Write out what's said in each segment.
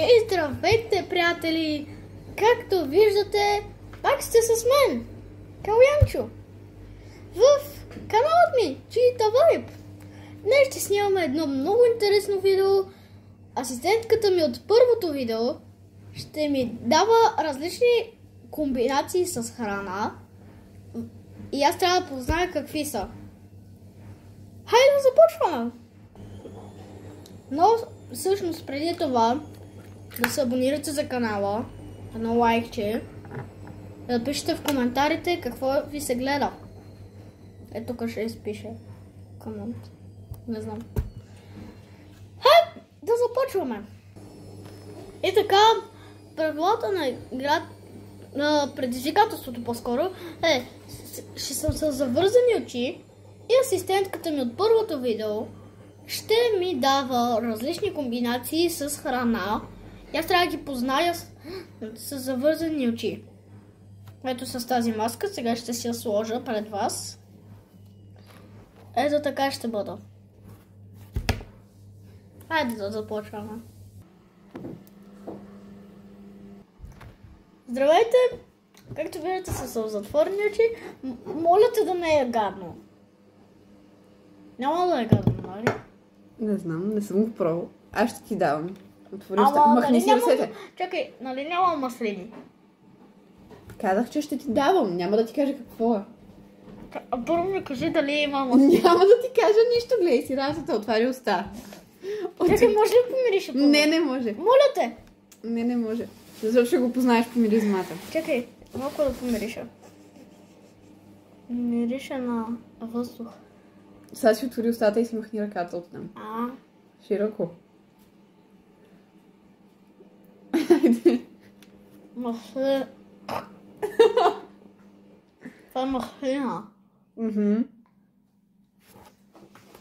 И здравейте, приятели! Както виждате, пак сте с мен, Калянчо, в каналът ми Cheetah Vibe. Днес ще снимаме едно много интересно видео. Асистентката ми от първото видео ще ми дава различни комбинации с храна и аз трябва да позная какви са. Хайде да започваме! Но всъщност преди това да се абонирате за канала, едно лайкче, да напишете в коментарите какво ви се гледа. Ето тук ще изпише комент. Не знам. Хайде да започваме! И така, правилата на играта, на предизвикателството по-скоро е, ще съм с завързани очи и асистентката ми от първото видео ще ми дава различни комбинации с храна. И аз трябва да ги позная с завързани очи. Ето с тази маска, сега ще си я сложа пред вас. Ето така ще бъда. Хайде да започваме. Здравейте! Както виждате с затворени очи, моля те да не е гадно. Няма да е гадно, нали? Не знам, не съм го пробвал. Аз ще ти давам. Отвори уста. Махни си ръцете. Чакай, нали няма маслини? Казах, че ще ти давам. Няма да ти кажа какво е. А първо ми кажи дали има маслини. Няма да ти кажа нищо. Гледай си разата, отваря уста. Чакай, може ли да помириша първо? Не може. Моля те! Не може. Защото ще го познаеш по миризмата. Чакай, малко да помириша. Мириша на въздух. Сега си отвори устата и си махни ръката от там. Широко. Хайде. Маслина. Това е маслина.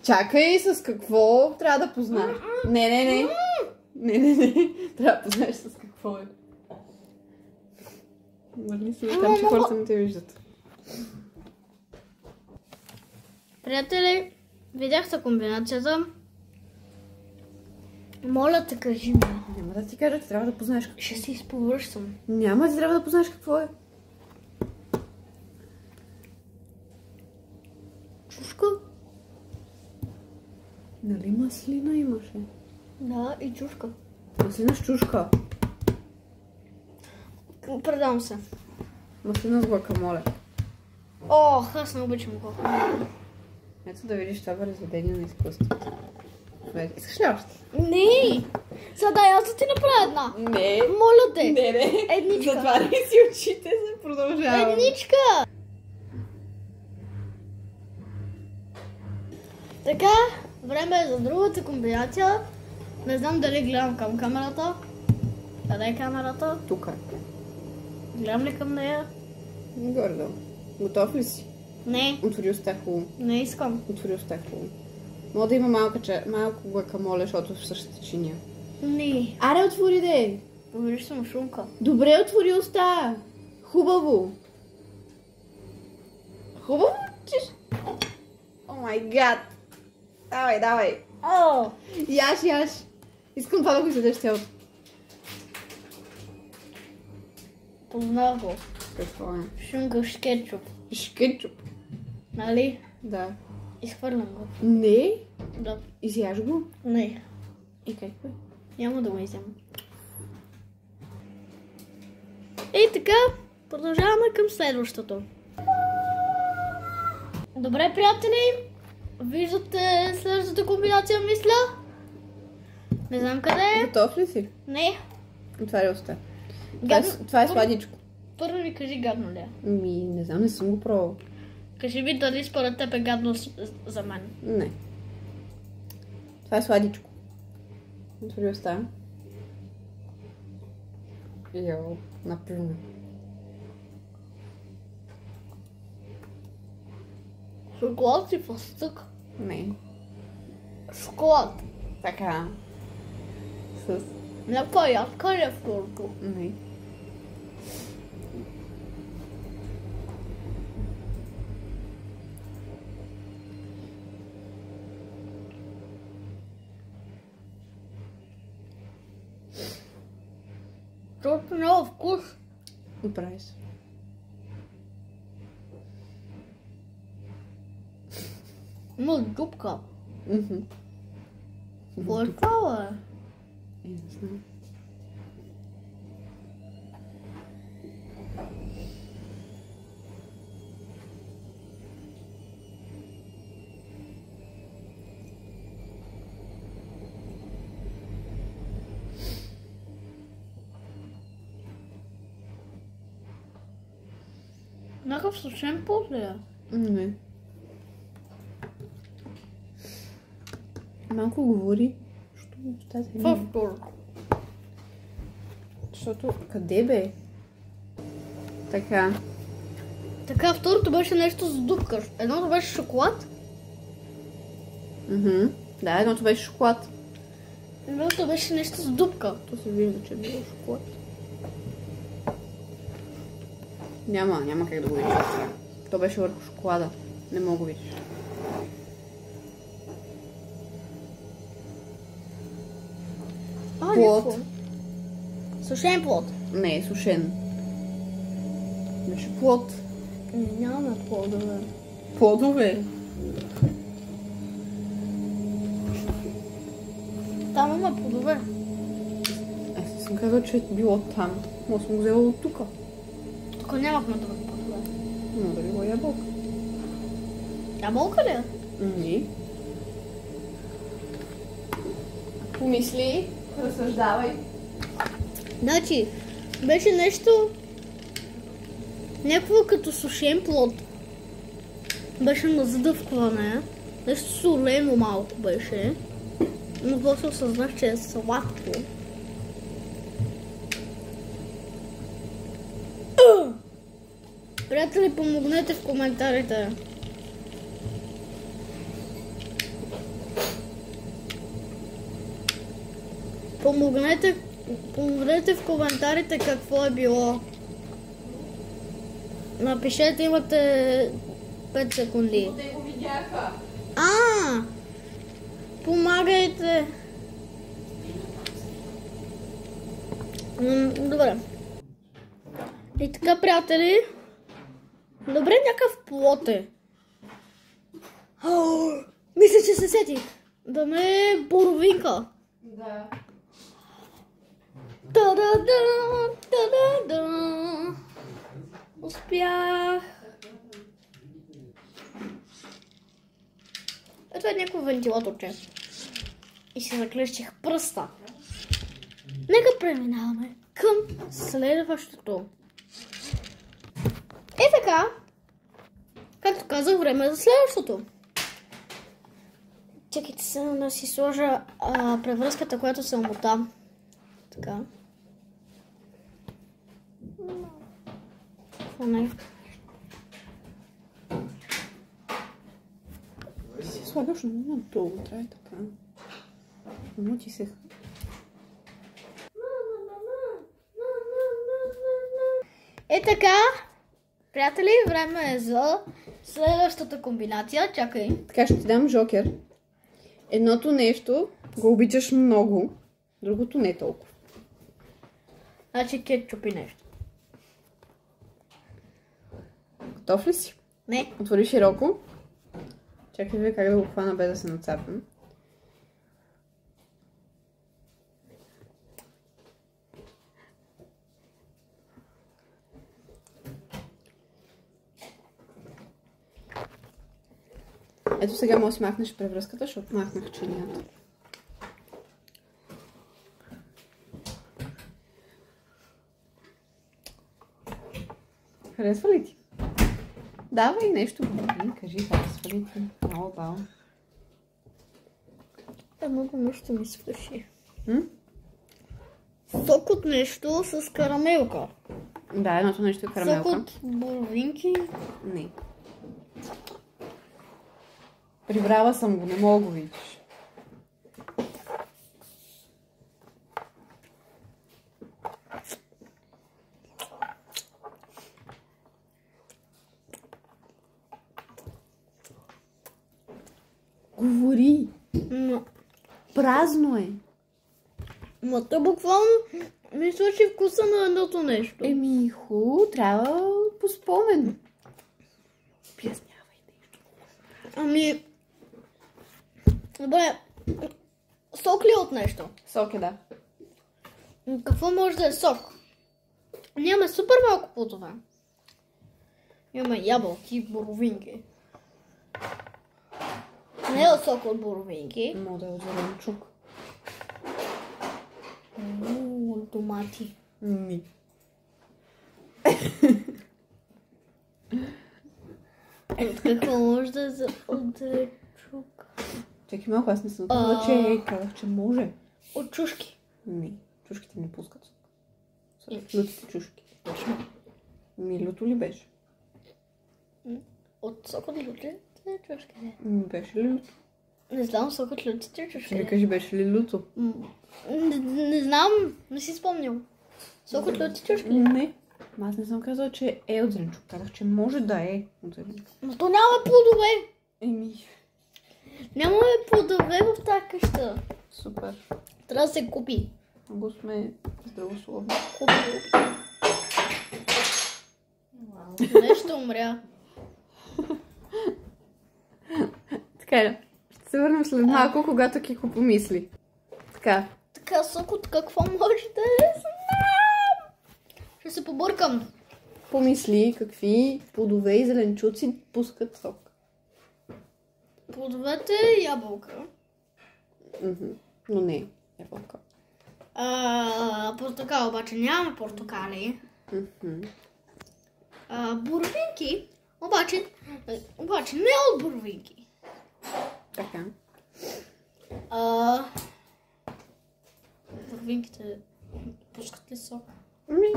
Чакай, с какво трябва да познаеш? Не. Трябва да познаеш с какво е. Мърли си там, че хората не те виждат. Приятели, видяхте комбинацията. Моля те, кажи ми. Няма да ти кажа, трябва да познаеш какво. Ще се изповръщам. Няма, ти трябва да познаеш какво е. Чушка? Нали маслина имаше? Да, и чушка. Маслина с чушка. Предам се. Маслина с гуакамоле. Ох, аз не обичам гуакамоле. Ето да видиш това произведение на изкуството. Искаш ли още? Не! Сега дай аз да ти направя една. Не. Моля те. Не. Едничка. Затваряй си очите, се продължава. Едничка. Така, време е за другата комбинация. Не знам дали гледам към камерата. Къде е камерата? Тук. Гледам ли към нея? Гордо. Готов ли си? Не. Отвори уста хубаво. Не искам. Отвори уста хубаво. Мога да има малко гуакамоле, защото в същата чиния. Не. Аре, отвори де! Говориш съм шумка. Добре, отвори уста! Хубаво! Хубаво? О май гад! Давай! О! Яш! Искам това да го изядеш цялото. Познах го. Какво е? Шумка с кетчуп. Кетчуп. Нали? Да. Изхвърлям го. Не? Да. Изяж го? Не. И какво е? Няма да го изям. И така, продължаваме към следващото. Добре, приятели, виждате следващата комбинация, мисля. Не знам къде е. Готов ли си? Не. Отваря уста. Гадно. Това е сладичко. Първо ми кажи гадно ли е. Не знам, не съм го пробвал. Кажи ми дали според теб е гадно за мен. Не. Това е сладичко. Отвори уста. Йоу, напълно. Шоколад и фастък. Не. Шоколад. Така. С... Някаква ядка ли е второто? Не. защото няма вкус. Оправи се. Има дупка. Мгм. Какво е това, бе? Не знам. Някакъв сушен плод ли е? Не. Малко говори. Що устата Това ми? второ. Защото къде бе? Така. Така, второто беше нещо с дупка. Едното беше шоколад, Мгм. Да, едното беше шоколад. едното беше нещо с дупка. То се вижда, че е било шоколад. Няма как да го видиш. То беше върху шоколада. Не мога го видиш. Плод. Някакво. Сушен плод. Не е сушен. Беше плод. Няма плодове. Плодове. Там има плодове. Аз съм казал, че е било там. Но съм го взела от тук. Тук нямахме други плодове. Но да било ябълка. Ябълка ли е? Не. Помисли. Разсъждавай. Значи, беше нещо... Някакво като сушен плод. Беше на задъвкване. Нещо солено малко беше. Но после осъзнах, че е сладко. Приятели, помогнете в коментарите. Помогнете в коментарите какво е било. Напишете, имате 5 секунди. Те го видяха. Помагайте. Добре. И така, приятели. Добре, някакъв плод е. Мисля, че се сетих. Да не е боровинка. Да. Та-да-да, та-да-да. Успях. Ето е някакво вентилаторче. И си заклещих пръста. Нека преминаваме към следващото. И така, както казах, време е за следващото. Чакайте се да си сложа превръзката, която се омота. Така. Какво не? Си слагаш много дълго, трябва така. Мути се. Е така, приятели, време е за следващата комбинация. Чакай. Така ще ти дам жокер. Едното нещо го обичаш много, другото не толкова. Значи кетчуп и нещо. Готов ли си? Не. Отвори широко. Чакай ви как да го хвана без да се нацапям. Ето сега може да махнеш превръзката, защото махнах чинията. Харесва ли ти? Давай нещо, кажи, харесва ли ти? Мало бао. Едното нещо ми свърши. Сок от нещо с карамелка. Да, едното нещо е карамелка. Сок от боровинки. Не. Прибрала съм го, не мога го видиш. Говори. Празно е. Ма то буквално ми свърши вкуса на едното нещо. Еми, хубаво, трябва по спомен. Обяснявай нещо. Ами... Добре, сок ли е от нещо? Сок е, да. Какво може да е сок? Нямаме супер малко плодове. Имаме ябълки, боровинки. Не е от сок от боровинки. Може да е от зеленчук. Домати. Ми. От какво може да е от зеленчук? Чакай малко, аз не съм казала, че казах, че може. От чушки. Ми, чушките не пускат сок. Лютите чушки. Точно. Ми, люто ли беше? От сок от лютите чушки. Ми, беше ли люто? Не знам, сок от лютите Ще чушки. ми кажи, беше ли люто? Не знам, не си спомням. Сок от лютите чушки. Не. Аз не съм казала, че е от зеленчук. Казах, че може да е от зеленчук. Но то няма плодове. Еми, Нямаме плодове в тази къща. супер. Трябва да се купи. Много сме здравословни. Купи. Нещо умря. Така е. Ще се върнем след малко, когато Кико помисли. Така. Така, сок от какво може да е? Знам. Ще се побъркам. Помисли какви плодове и зеленчуци пускат сок. Плодовете ябълка. Но не ябълка. Портокал, обаче нямаме портокали. Боровинки, обаче не от боровинки. Така. Боровинките пускат ли сок?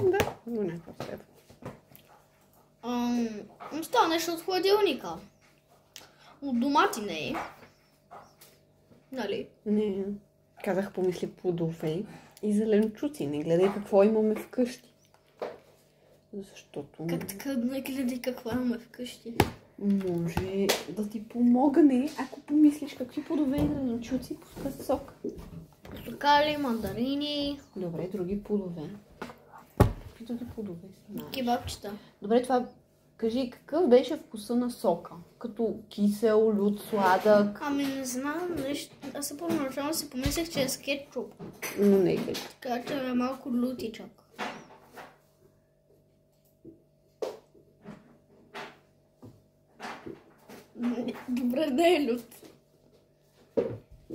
Да, но някаква степен. Става нещо от хладилника. От домати не е. Нали? Не, казах помисли плодове и зеленчуци. Не гледай какво имаме вкъщи. Защото Как така не гледай какво имаме вкъщи? може да ти помогне, ако помислиш какви плодове и зеленчуци пускат сок. Портокали, мандарини, Добре, други плодове. Какви други плодове знаеш? кебабчета. Добре, това кажи, какъв беше вкуса на сока? Като кисел, лют, сладък? Ами не знам, нещо. Аз първоначално си помислех, че е с кетчуп. Но не е кетчуп. Така че е малко лютичък. Добре, не е лют.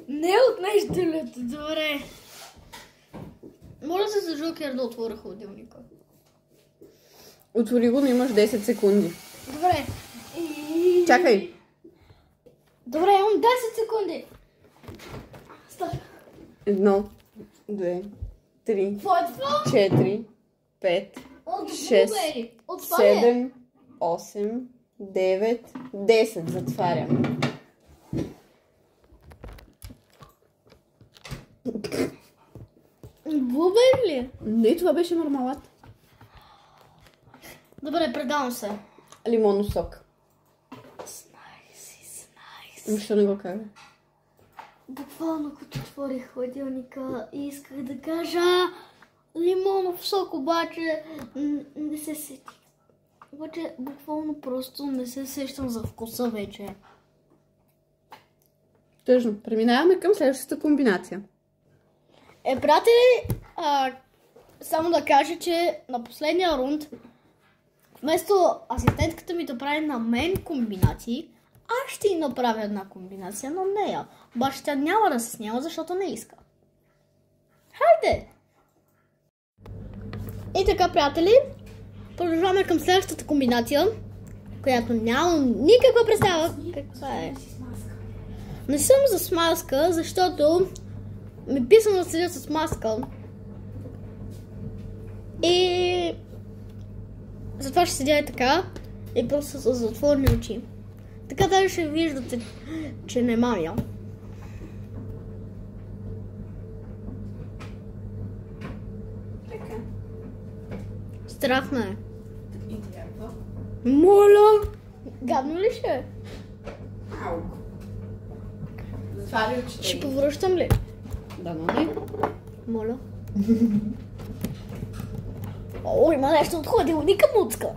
Не е от нещо лют, добре. Моля се за Жокер да отворя хладилника. Отвори го, но имаш 10 секунди. Добре. Чакай. Добре, имам 10 секунди. Стоп. 1, 2, 3, Какво е това? 4, 5, От 6, блубери. От това ли е? 7, 8, 9, 10. Затварям. Блубери ли е? Не, това беше мармалад. Добре, предавам се. Лимонов сок. Найс. Защо не го кажа? Буквално като отворих хладилника и исках да кажа лимонов сок, обаче не се сетих. Обаче буквално просто не се сещам за вкуса вече. Тъжно. Преминаваме към следващата комбинация. Приятели, само да кажа, че на последния рунд, вместо асистентката ми да прави на мен комбинации, аз ще й направя една комбинация на нея. Обаче тя няма да се снява, защото не иска. Хайде! И така, приятели, продължаваме към следващата комбинация, която нямам никаква представа каква е. Не съм за смазка, защото ми писано да седя с маска. И затова ще седя и така. И просто с затворени очи. Така даже ще виждате, че не мамя. Така. Страхна е. И трябва. Моля! Гадно ли ще е? Малко. Затваря очите. Ще повръщам ли? Да, но не. Моля. О, има нещо от хладилника, Муцка.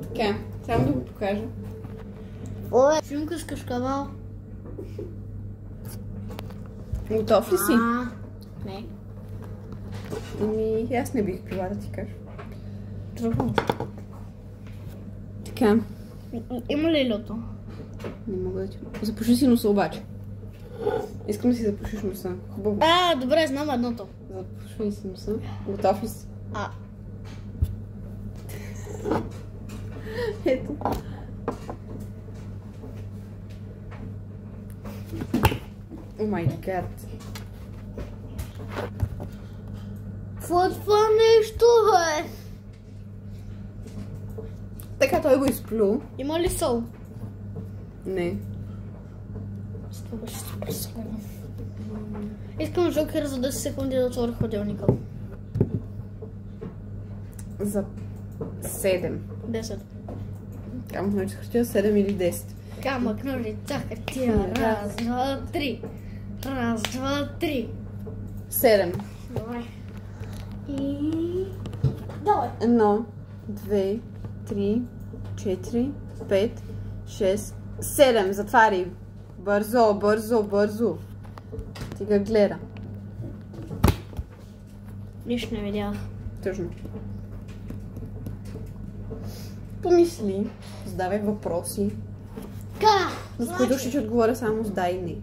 Така, само да го покажа. Ой, филмка с кашкавал. Готов ли си? Не. Ами, аз не бих пила да ти кажа. Трудно. Така, Има ли лято? не мога да ти... Запуши си носа обаче. Искам да си запушиш носа. Хубаво. Добре, знам едното. Запуши си носа. Готов ли си? Ето. О май гад. Какво е това нещо, бе? Така той го изплю. Има ли сол? Не. Това беше супер солено. Искам жокер за 10 секунди да отворя хладилника. За 7. 10. Камък, ножица, хартия 7 или 10. Камък, ножица, хартия. Раз, два, три. Раз, два, три. 7. Добре. И... Давай. 1, 2, 3, 4, 5, 6, 7. Затваряй. Бързо, бързо, бързо. Ти го гледа. Нищо не видях. Тъжно. Помисли, задавай въпроси, на които ще ти отговоря само с да и не.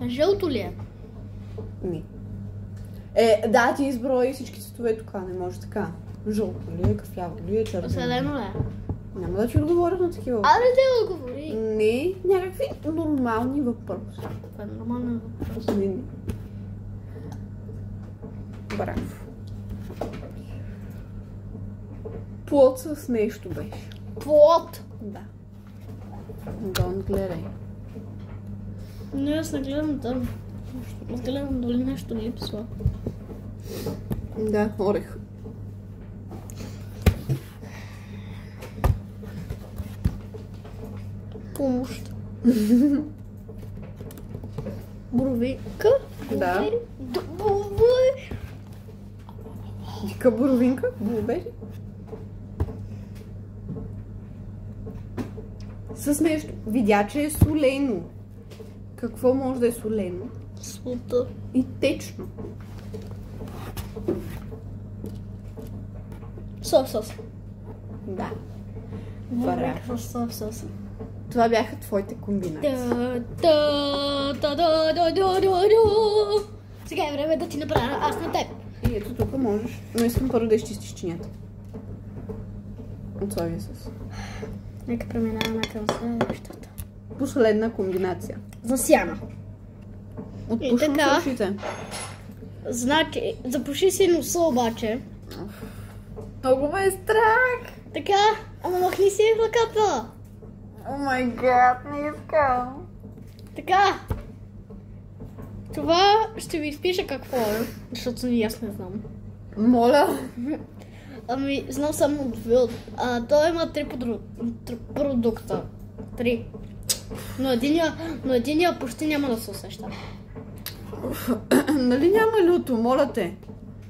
Жълто ли е? Не. Да, ти изброи всички цветове тук, не може така. Жълто ли е, кафяво ли е, червено? Зелено ли е? Няма да ти отговоря на такива въпроси. Абе, те отговори. Не, някакви нормални въпроси. Това е нормален въпрос. Не. Браво. Плод с нещо беше. Плод! Да. Don't гледай. Не, аз не гледам там. Аз гледам дали нещо липсва. Да, орех. Помощ. Боровинка? Да. Бобой. Дика боровинка? Блубери? С нещо. Видя, че е солено. Какво може да е солено? Слута. И течно. Сос. Да. Боровинка с сос. Това бяха твоите комбинации. Сега е време да ти направя аз на теб. И ето тук можеш. Но искам първо да изчистиш чинята. От славия с. Нека преминаваме към следващата. Последна комбинация. Засяна. Отпушвам така. с ушите. Значи, запуши си носа обаче. Много ме е страх. Така, ама махни си ръката. О май гад, не искам. Така. Това ще ви изпиша какво е, защото и аз не знам. Моля. Ами, знам само две. Той има три продукта. 3. Но единия почти няма да се усеща. Нали няма люто, моля те.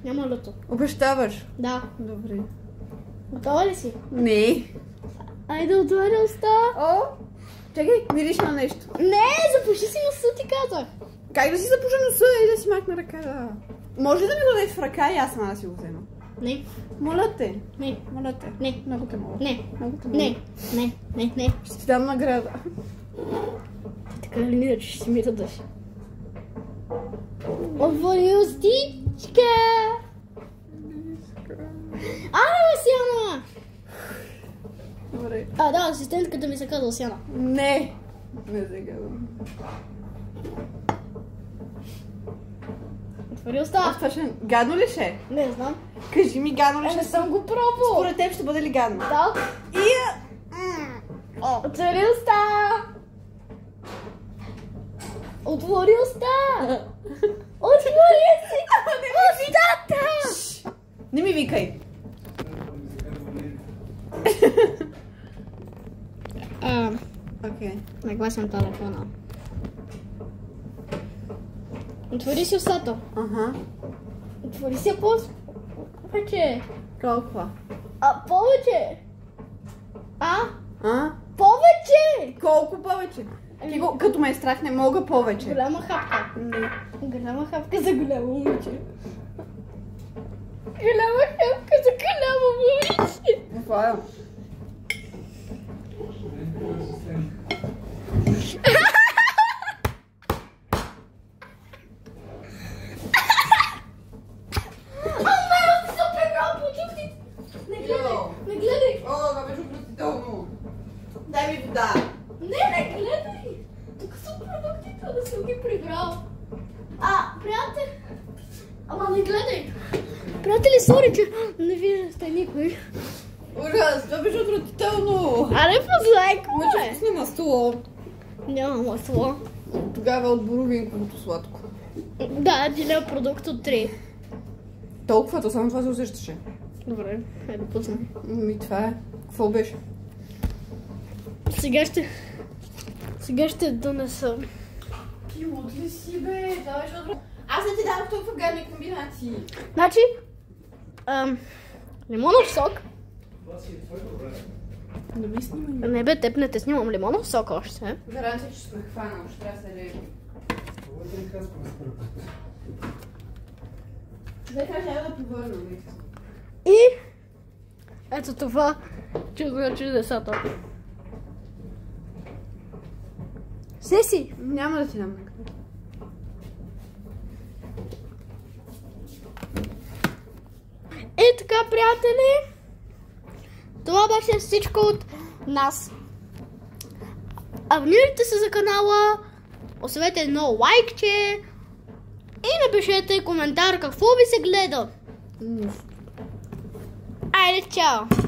Няма люто. Обещаваш? Да. Добре. Готова ли си? Не. Айде, отваря уста. О, чакай, мириш на нещо. Не, запуши си носа, ти казах. Как да си запуша носа и да си макна ръка? Може ли да ми дадеш в ръка и аз сама да си го взема? Не. Моля те. Не. Моля те. Не. Много те моля. Не. Много те моля. Не. Не. Не. Не. Ще ти дам награда. Така ли не, че ще ми дадеш? Отвори устичка! Сяна! Добре. Да, асистентката ми се казва Сяна. Не. Не се казвам. Отвори уста. Гадно ли ще е? Не знам. Кажи ми гадно ли ще Не е? съм го пробвал. Според теб ще бъде ли гадно? Да. Отвори уста. Отвори уста. Отвори си устата. Не ми викай. Нагласям телефона. Отвори си устата. Ага. Отвори си повече. Толкова. Повече. А? Повече. Колко повече? Ти го, като ме е страх, не мога повече. Голяма хапка. Не. Голяма хапка за голямо момиче. Голяма хапка за голямо момиче. Това е. Не гледай! О, да беше отвратително. Дай ми вода. Не гледай! Тук са продуктите, да съм ги прибрал. Приятел! Ама не гледай! Приятели, сори, че не виждате никой. Ужас, това беше отвратително. Аре, позайко Мъче вкусни масло. Няма масло. Тогава от боровинковото сладко. Да, един е продукт от 3. Толкова, само това се усещаше. Добре, хайде пусна. Това е. Какво беше? Сега ще донеса. Ти луд ли си, бе? Това беше отвратително. Аз не ти дам толкова гадни комбинации. Значи, лимонов сок. Да ми снимай. Не бе, теб не те снимам лимонов сок още. Гаранция, че сме хванал. Ще трябва да се лежи. Бе, трябва да повърнем. И ето това чудо чудесата. Сеси! Няма да ти дам накрая. И така, приятели, това беше всичко от нас. Абонирайте се за канала, оставете едно лайкче и напишете коментар какво ви се гледа. Айде, чао!